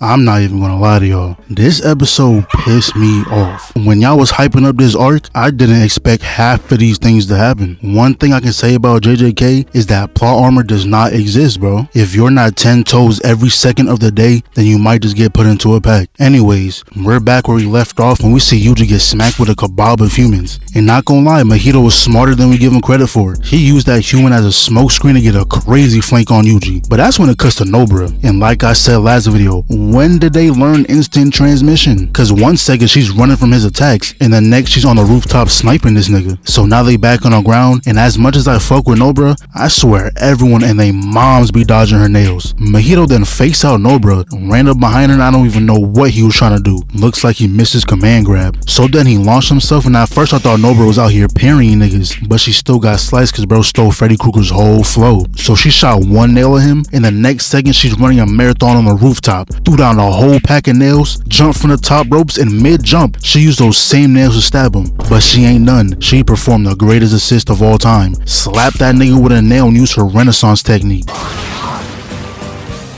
I'm not even gonna lie to y'all. This episode pissed me off. When y'all was hyping up this arc, I didn't expect half of these things to happen. One thing I can say about JJK is that plot armor does not exist, bro. If you're not 10 toes every second of the day, then you might just get put into a pack. Anyways, we're back where we left off when we see Yuji get smacked with a kebab of humans. And not gonna lie, Mahito was smarter than we give him credit for. He used that human as a smoke screen to get a crazy flank on Yuji. But that's when it cuts to Nobara. And like I said last video, when did they learn instant transmission? Cause one second she's running from his attacks and the next she's on the rooftop sniping this nigga. So now they back on the ground, and as much as I fuck with Nobara, I swear everyone and they moms be dodging her nails. Mahito then fakes out Nobara, ran up behind her, and I don't even know what he was trying to do. Looks like he missed his command grab. So then he launched himself, and at first I thought Nobara was out here parrying niggas, but she still got sliced cause bro stole Freddy Krueger's whole flow. So she shot one nail at him, and the next second she's running a marathon on the rooftop, threw down a whole pack of nails, jumped from the top ropes, and mid-jump, she used those same nails to stab him. But she ain't done. She performed the greatest assist of all time. Slapped that nigga with a nail and used her Renaissance technique.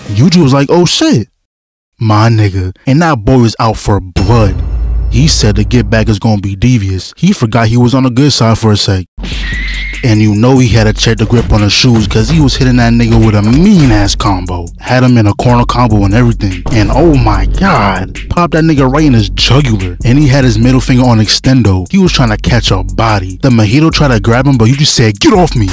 Yuji was like, oh shit. My nigga. And that boy was out for blood. He said the get back is gonna be devious. He forgot he was on the good side for a sec. And you know he had to check the grip on his shoes cause he was hitting that nigga with a mean ass combo. Had him in a corner combo and everything. And oh my god, popped that nigga right in his jugular. And he had his middle finger on extendo. He was trying to catch a body. The Mahito tried to grab him, but Yuji said, get off me.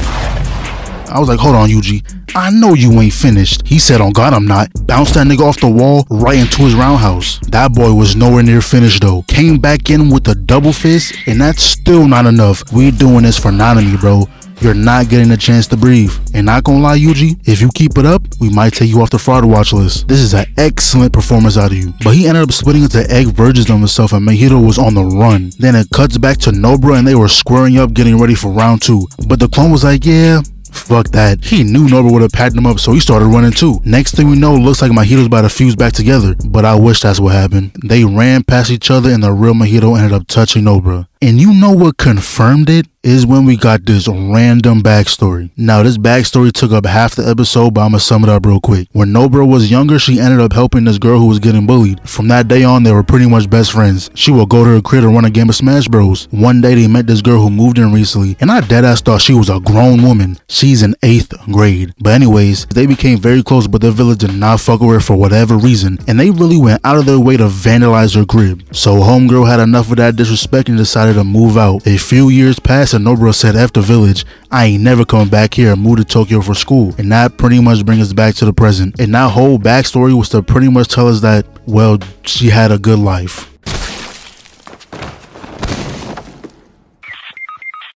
I was like, hold on Yuji, I know you ain't finished. He said, on God I'm not. Bounced that nigga off the wall right into his roundhouse. That boy was nowhere near finished though. Came back in with a double fist, and that's still not enough. We doing this for Nanami, bro. You're not getting a chance to breathe. And not gonna lie, Yuji, if you keep it up, we might take you off the fraud watch list. This is an excellent performance out of you. But he ended up splitting into egg versions of himself, and Mahito was on the run. Then it cuts back to Nobara, and they were squaring up getting ready for round 2. But the clone was like, yeah, fuck that. He knew Nobara would have packed him up, so he started running too. Next thing we know, looks like Mahito's about to fuse back together. But I wish that's what happened. They ran past each other, and the real Mahito ended up touching Nobara. And you know what confirmed it? Is when we got this random backstory. Now this backstory took up half the episode, but I'ma sum it up real quick. When Nobara was younger, she ended up helping this girl who was getting bullied. From that day on, they were pretty much best friends. She would go to her crib and run a game of Smash Bros. One day they met this girl who moved in recently, and I deadass thought she was a grown woman. She's in 8th grade. But anyways, they became very close, but their village did not fuck with her for whatever reason, and they really went out of their way to vandalize her crib. So homegirl had enough of that disrespect and decided to move out. A few years passed, and Nobara said, F the village, I ain't never coming back here, and moved to Tokyo for school. And that pretty much brings us back to the present. And that whole backstory was to pretty much tell us that, well, she had a good life.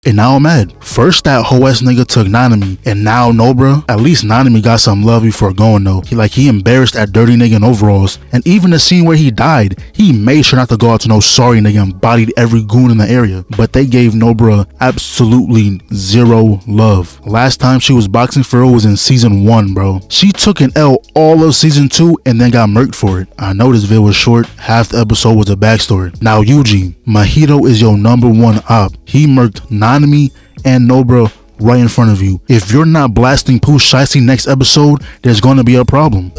And now I'm mad. First that hoe ass nigga took Nanami, and now Nobara. At least Nanami got some love before going though. He embarrassed that dirty nigga in overalls. And even the scene where he died, he made sure not to go out to no sorry nigga and bodied every goon in the area. But they gave Nobara absolutely zero love. Last time she was boxing for real was in season 1, bro. She took an L all of season 2 and then got murked for it. I know this video was short, half the episode was a backstory. Now Yuji, Mahito is your #1 op. He murked Nanami and Nobara right in front of you. If you're not blasting Pooh Shiesty next episode, there's gonna be a problem.